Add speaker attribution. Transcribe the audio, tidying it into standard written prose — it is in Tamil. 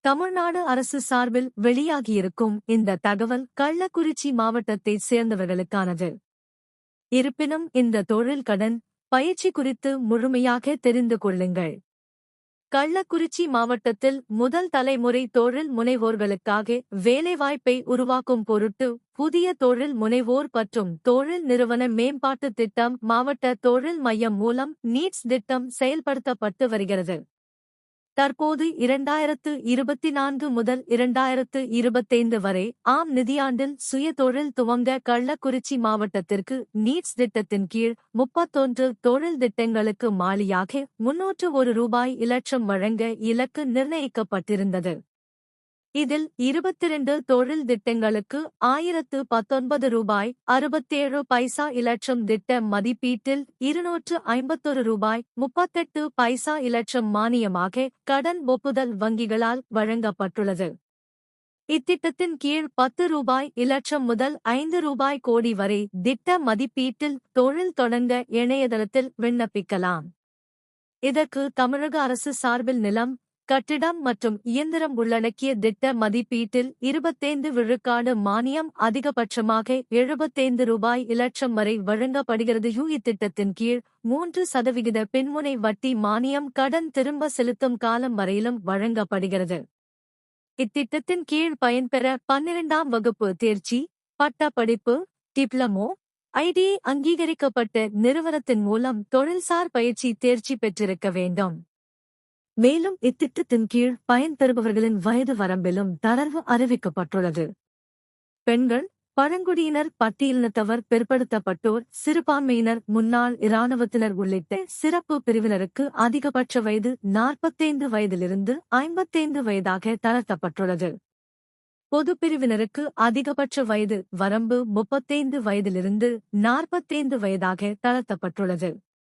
Speaker 1: தமிழ்நாடு அரசு சார்பில் வெளியாகியிருக்கும் இந்த தகவல் கள்ளக்குறிச்சி மாவட்டத்தைச் சேர்ந்தவர்களுக்கானது. இருப்பினும் இந்த தொழில் கடன் பயிற்சி குறித்து முழுமையாக தெரிந்து கொள்ளுங்கள். கள்ளக்குறிச்சி மாவட்டத்தில் முதல் தலைமுறை தொழில் முனைவோர்களுக்காக வேலைவாய்ப்பை உருவாக்கும் பொருட்டு புதிய தொழில் முனைவோர் மற்றும் தொழில் நிறுவன மேம்பாட்டுத் திட்டம் மாவட்ட தொழில் மையம் மூலம் நீட்ஸ் திட்டம் செயல்படுத்தப்பட்டு வருகிறது. தற்போது 2024 முதல் 2025 வரை ஆம் நிதியாண்டில் சுய தொழில் துவங்க கள்ளக்குறிச்சி மாவட்டத்திற்கு நீட்ஸ் திட்டத்தின் கீழ் 31 தொழில் திட்டங்களுக்கு மாலியாக ரூபாய் 301 இலட்சம் வழங்க இலக்கு நிர்ணயிக்கப்பட்டிருந்தது. இதில் 22 தொழில் திட்டங்களுக்கு ரூபாய் 1019 இலட்சம் திட்ட மதிப்பீட்டில் ரூபாய் 251 இலட்சம் மானியமாக கடன் ஒப்புதல் வங்கிகளால் வழங்கப்பட்டுள்ளது. இத்திட்டத்தின் கீழ் ரூபாய் 10 இலட்சம் முதல் ரூபாய் 5 கோடி வரை திட்ட மதிப்பீட்டில் தொழில் தொடங்க இணையதளத்தில் விண்ணப்பிக்கலாம். இதற்கு தமிழக அரசு சார்பில் நிலம், கட்டிடம் மற்றும் இயந்திரம் உள்ளடக்கிய திட்ட மதிப்பீட்டில் 25 விழுக்காடு மானியம் அதிகபட்சமாக ரூபாய் 75 இலட்சம் வரை வழங்கப்படுகிறது. இத்திட்டத்தின் கீழ் 3% பின்முனை வட்டி மானியம் கடன் திரும்ப செலுத்தும் காலம் வரையிலும் வழங்கப்படுகிறது. இத்திட்டத்தின் கீழ் பயன்பெற 12ஆம் வகுப்பு தேர்ச்சி, பட்டப்படிப்பு, டிப்ளமோ, ஐடிஐ அங்கீகரிக்கப்பட்ட நிறுவனத்தின் மூலம் தொழில்சார் பயிற்சி தேர்ச்சி பெற்றிருக்க வேண்டும். மேலும் இத்திட்டத்தின் கீழ் பயன்பெறுபவர்களின் வயது வரம்பிலும் தளர்வு அறிவிக்கப்பட்டுள்ளது. பெண்கள், பழங்குடியினர், பட்டியலினத்தவர், பிற்படுத்தப்பட்டோர், சிறுபான்மையினர், முன்னாள் இராணுவத்தினர் உள்ளிட்ட சிறப்பு பிரிவினருக்கு அதிகபட்ச வயது 45 வயதிலிருந்து 55 வயதாக தளர்த்தப்பட்டுள்ளது. பொது பிரிவினருக்கு அதிகபட்ச வயது வரம்பு 35 வயதிலிருந்து 45 வயதாக தளர்த்தப்பட்டுள்ளது.